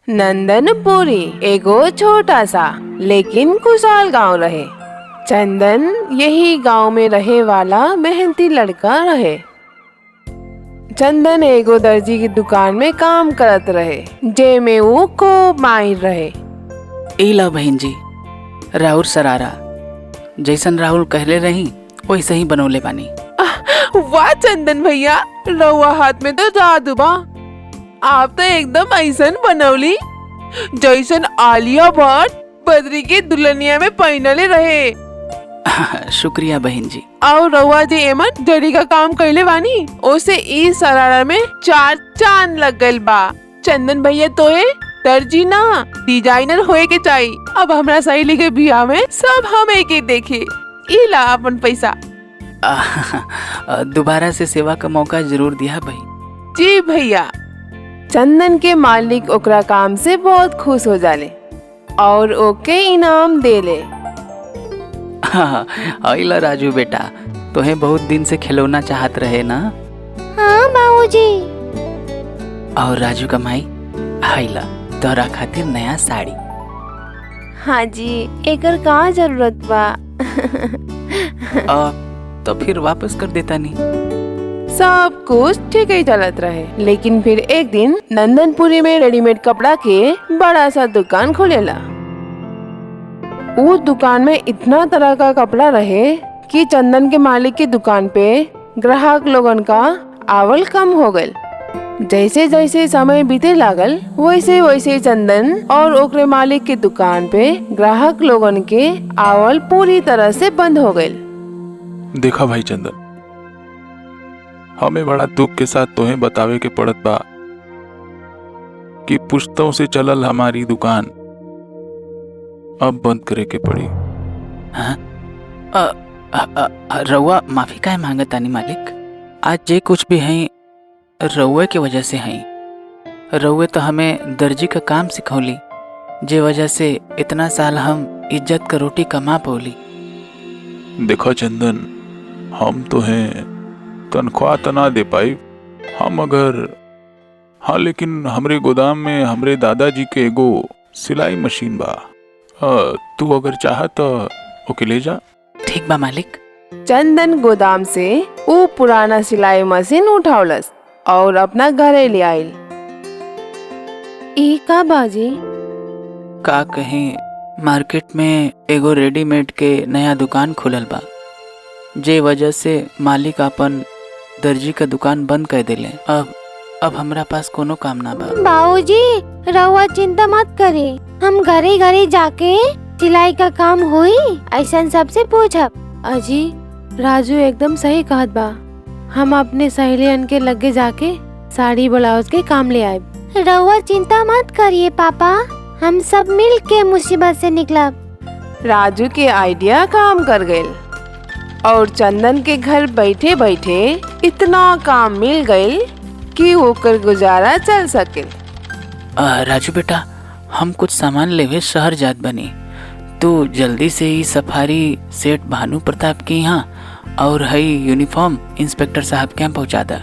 नंदनपुरी एगो छोटा सा लेकिन खुशहाल गांव रहे। चंदन यही गांव में रहे वाला मेहनती लड़का रहे। चंदन एगो दर्जी की दुकान में काम करत रहे, जेमे वो खूब माहिर रहे। इला बहन जी, राहुल सरारा जैसन राहुल कहले रही वैसे ही बनौले बानी। वाह चंदन भैया, रउआ हाथ में तो जादू बा। आप तो एकदम ऐसन बनौली जैसन आलिया भट्ट बद्री के दुल्हनिया में पहनले रहे। शुक्रिया बहन जी। और रउआ जी एमन जड़ी का काम कैले बानी, ओसे ई सरारा में 4 चांद लग गइल बा। चंदन भैया तो दर्जी ना डिजाइनर होए के चाहिए। अब हमरा सहेली के बियाह में सब हम के देखे। ई ला अपन पैसा। दोबारा से सेवा का मौका जरूर दिया भाई। जी भैया। चंदन के मालिक ओकरा काम से बहुत खुश हो जाले और ओके इनाम देले। आइला राजू बेटा, तोहे बहुत दिन से खिलौना चाहत रहे ना। हाँ बाबूजी। और राजू का माई, आइला तोरा खातिर नया साड़ी। हाँ जी, एकर का जरूरत बा। तो फिर वापस कर देता नहीं। सब कुछ ठीक ही चलत रहे, लेकिन फिर एक दिन नंदनपुरी में रेडीमेड कपड़ा के बड़ा सा दुकान खुलेला। उस दुकान में इतना तरह का कपड़ा रहे कि चंदन के मालिक की दुकान पे ग्राहक लोगन का आवल कम हो गए। जैसे जैसे समय बीते लागल, वैसे वैसे चंदन और ओकरे मालिक की दुकान पे ग्राहक लोगन के आवल पूरी तरह से बंद हो गए। देखा भाई चंदन, हमें बड़ा दुख के साथ तोहें बतावे के पड़त बा कि पुश्तों से चलल हमारी दुकान अब बंद करे के पड़ी। रउआ माफी काहे मांगत तानी मालिक? आज जे कुछ भी है रउए के वजह से है। रउए तो हमें दर्जी का काम सिखौली, जे वजह से इतना साल हम इज्जत का रोटी कमा पौली। देखो चंदन, हम तो हैं तनख्वाह तना दे पाई हम अगर, हाँ लेकिन हमरे गोदाम में हमरे दादाजी के एगो सिलाई मशीन बा। तू अगर चाह तो ओके ले जा। ठीक बा मालिक। चंदन गोदाम से वो पुराना सिलाई मशीन उठावलस और अपना घरे ले आइल। ई का बाजी? का कहीं मार्केट में एगो रेडीमेड के नया दुकान खुलल बा, जे वजह से मालिक अपन दर्जी का दुकान बंद कर देले। अब हमरा पास कोनो काम ना बा। बाबूजी रउआ चिंता मत करे, हम घरे घरे जाके सिलाई का काम हुई ऐसा सबसे पूछब। अजी राजू एकदम सही कहत बा। हम अपने सहेलियन के लगे जाके साड़ी ब्लाउज के काम ले आए। रउआ चिंता मत करिए पापा, हम सब मिल के मुसीबत से निकलब। राजू के आइडिया काम कर गए और चंदन के घर बैठे बैठे इतना काम मिल गए कि ओकर गुजारा चल सके। राजू बेटा, हम कुछ सामान लेवे शहर जात बनी। तू जल्दी से ही सफारी सेठ भानु प्रताप के यहाँ और हई यूनिफॉर्म इंस्पेक्टर साहब के यहाँ पहुँचा दा।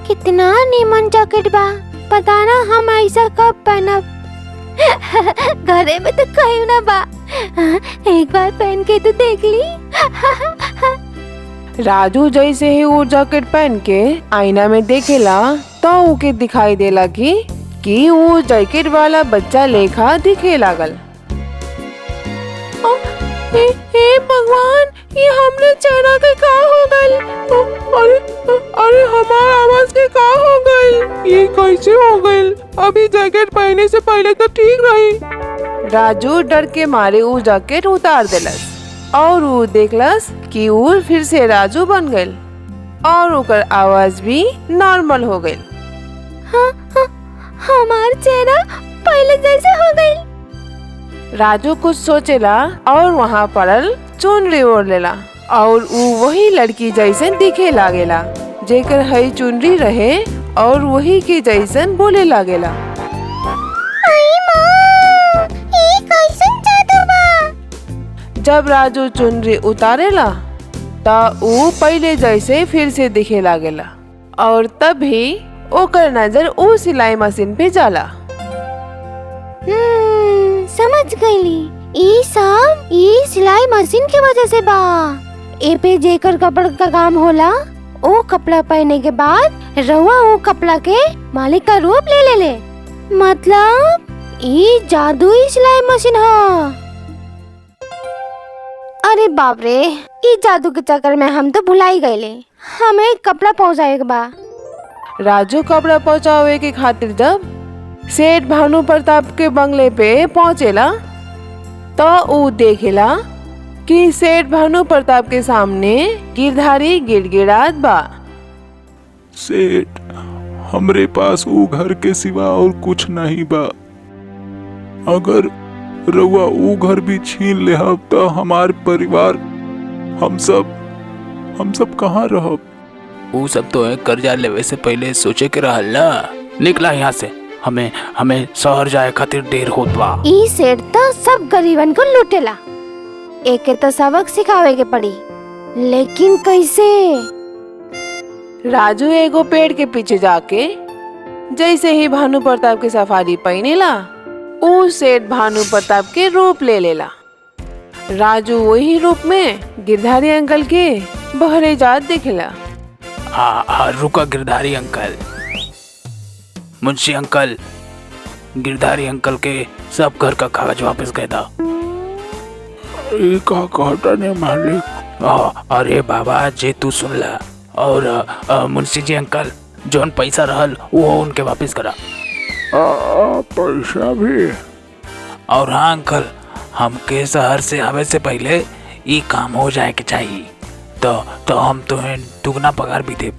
कितना नीमन जैकेट बा, पता ना हम ऐसा कब पहनब। घरे में तो कहीं ना बा, एक बार पहन के तो देख ली। राजू जैसे ही वो जैकेट पहन के आईना में देखेला तो उके दिखाई देला कि वो जैकेट वाला बच्चा लेखा दिखे लागल। हे भगवान, ये हमने चेहरा के का हो गइल? अरे हमार आवाज के का हो गइल? ये कैसे हो गइल? अभी जैकेट पहने से पहले तो ठीक रही। राजू डर के मारे वो जैकेट उतार देलस और वो देखलस कि वो फिर से राजू बन गइल और ओकर आवाज भी नॉर्मल हो गइल। हाँ, हमार चेहरा पहले जैसे हो गइल। राजू कुछ सोचेला और वहाँ पड़ल चुनरी ओढ़ लेला और वो वही लड़की जैसे दिखे लागेला जेकर हई चुनरी रहे और वही के जैसन बोले लागेला। आई माँ, ये कैसन जादू बा? जब राजू चुनरी उतारेला तो वो पहले जैसे फिर से दिखे लागेला और तभी ओकर नजर ऊ सिलाई मशीन पे जाला। समझ गईली। ई सिलाई मशीन की वजह से बा। ए पे जेकर कपड़ा का काम होला, ओ कपड़ा पहने के बाद रउआ वो कपड़ा के मालिक का रूप ले ले। मतलब ई जादुई सिलाई मशीन है। अरे बाप रे, ई जादू के चक्कर में हम तो भुलाई गए। हमें कपड़ा पहुँचाए के बा। राजू कपड़ा पहुंचावे के खातिर जब सेठ भानु प्रताप के बंगले पे पहुंचेला तो ऊ देखेला कि सेठ भानु प्रताप के सामने गिरधारी गिड़गिड़ात बा। सेठ, हमरे पास वो घर के सिवा और कुछ नहीं बा। अगर रउआ वो घर भी छीन लेहब तो हमार परिवार, हम सब कहाँ रहब? वो सब तो है कर्जा लेवे से पहले सोचे के रहल ना। निकला यहाँ से, हमें शहर जाए खातिर देर होत बा। ई सेठ तो सब गरीबन को लूटेला। एके तो सबक सिखावे के पड़ी, लेकिन कैसे? राजू एगो पेड़ के पीछे जाके जैसे ही भानु प्रताप की सफारी पहनेला, ऊ सेठ भानु प्रताप के रूप ले लेला। राजू वही रूप में गिरधारी अंकल के बहरे जात दिखेला। रुका गिरधारी अंकल। मुंशी अंकल, गिरधारी अंकल के सब घर का कागज वापस कर दो। ये का कहता ने मालिक? अरे बाबा, जे तू सुन ला। और मुंशी जी अंकल, जोन पैसा रहल वो उनके वापस करा। पैसा भी? और हाँ अंकल, हमके शहर से आवे से पहले ये काम हो जाए के चाहिए, तो हम तुम्हें दुगना पगार भी दे।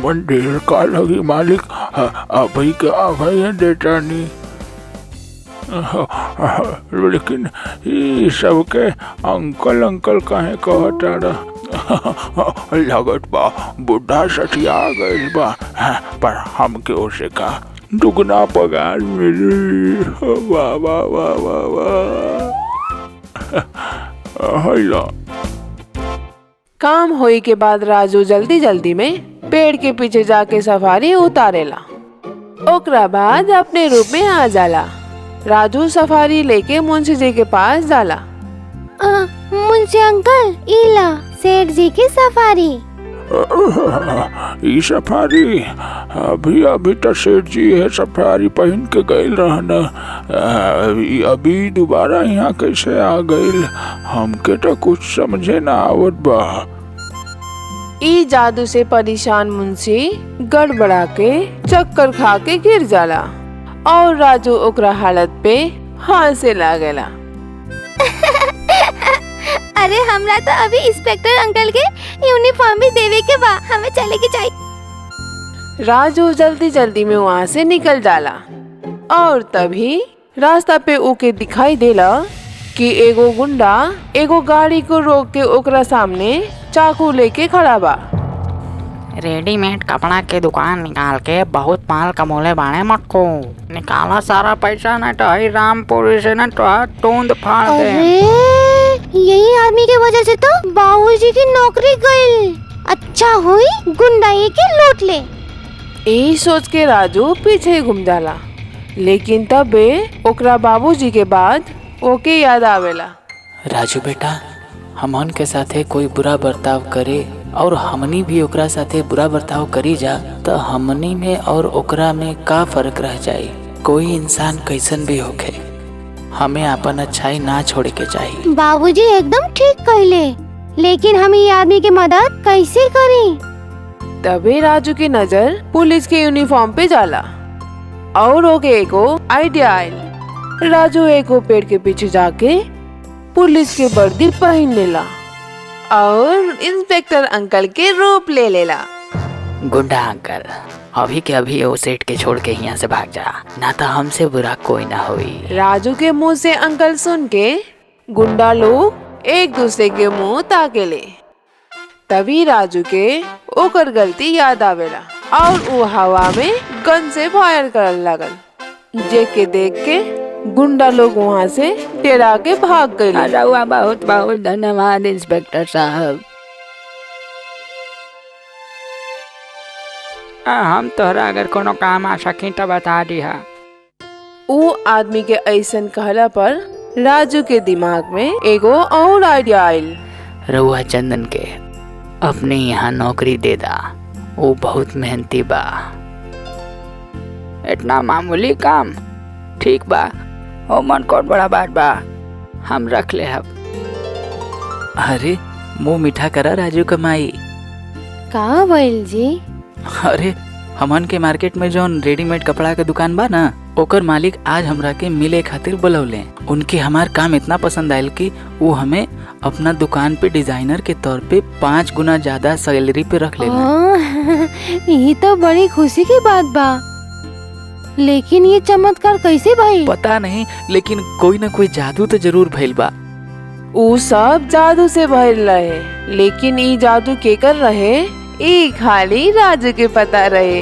मंदिर का लगी मालिक, अभी के आ गए देता नहीं। लेकिन ये सबके अंकल काहे कहता? लगत बा बुढ़ा सठिया गइल बा, पर हमके ओसे का दुगना पगार मिली। वाह वाह वाह वाह वाह। काम होई के बाद राजू जल्दी जल्दी में पेड़ के पीछे जाके सफारी उतारेला। ओकरा बाद अपने रूप में आ जाला। राजू सफारी लेके मुंशी जी के पास जाला। मुंशी अंकल, इला सेठ जी की सफारी। ई सफारी अभी तो सेठ जी है सफारी पहन के गइल रहना। अभी दोबारा यहाँ कैसे आ गइल? हमके तो कुछ समझे ना आवत बा। ई जादू से परेशान मुंशी गड़बड़ा के चक्कर खा के गिर जाला और राजू ओकरा हालत पे हंसे लागेला। अरे हमरा तो अभी इंस्पेक्टर अंकल के यूनिफॉर्म भी देवे के बा, हमें चले के चाहिए। राजू जल्दी जल्दी में वहाँ से निकल जाला और तभी रास्ता पे ओके दिखाई देला कि एगो गुंडा एगो गाड़ी को रोक के ओकरा सामने चाकू लेके खड़ा बा। रेडीमेड कपड़ा के दुकान निकाल के बहुत माल कमोले बाणे मटको। निकाला सारा पैसा, न तो ही रामपुरी से न तो टूंद फाड़ दे। अरे यही आदमी के वजह से तो बाबूजी की नौकरी गई। अच्छा हुई गुंडा ये के लूट ले। यही सोच के राजू पीछे घूम जाला, लेकिन तबे ओकरा बाबूजी के बाद ओके याद आवेला। राजू बेटा, हमन के साथे कोई बुरा बर्ताव करे और हमनी भी ओकरा साथे बुरा बर्ताव करी जा तो हमनी में और ओकरा में का फर्क रह जाई? कोई इंसान कैसन भी होखे, हमें अपन अच्छाई ना छोड़े के चाहिए। बाबूजी एकदम ठीक कहले, लेकिन हम ये आदमी की मदद कैसे करें? तबे राजू की नजर पुलिस के यूनिफॉर्म पे जाला और ओके एको आइडिया आयल। राजू एको पेड़ के पीछे जाके पुलिस के वर्दी पहन लेला और इंस्पेक्टर अंकल के रूप ले लेला। गुंडा अंकल, अभी के अभी वो सेठ के छोड़ के यहाँ से भाग जा, ना तो हमसे बुरा कोई ना होई। राजू के मुंह से अंकल सुन के गुंडा लोग एक दूसरे के मुंह ताकेले। तभी राजू के ओकर गलती याद आवेला और वो हवा में गन से फायर करने लगल, जेके देख के गुंडा लोग वहाँ से डेरा के भाग गए। रउआ बहुत बहुत धन्यवाद इंस्पेक्टर साहब। हम तोहरा अगर कोनो काम आ सकी तो बता दिहा। वो आदमी के ऐसन कहला पर राजू के दिमाग में एगो और आइडिया आयल। रउआ चंदन के अपने यहाँ नौकरी दे दा, वो बहुत मेहनती बा। इतना मामूली काम, ठीक बा, ओ मन कौन बड़ा बात बा, हम रख ले अब। अरे मुंह मीठा करा राजू कमाई। का भइल जी? अरे हमन के मार्केट में जौन रेडीमेड कपड़ा के दुकान बा ना, ओकर मालिक आज हमरा के मिले खातिर बुलौले। उनके हमार काम इतना पसंद आयल कि वो हमें अपना दुकान पे डिजाइनर के तौर पे 5 गुना ज्यादा सैलरी पे रख लेना। ये तो बड़ी खुशी की बात बा, लेकिन ये चमत्कार कैसे भइल? पता नहीं, लेकिन कोई ना कोई जादू तो जरूर भइल बा। ऊ सब जादू से भइल रहे, लेकिन ई जादू केकर रहे ई खाली राजू के पता रहे।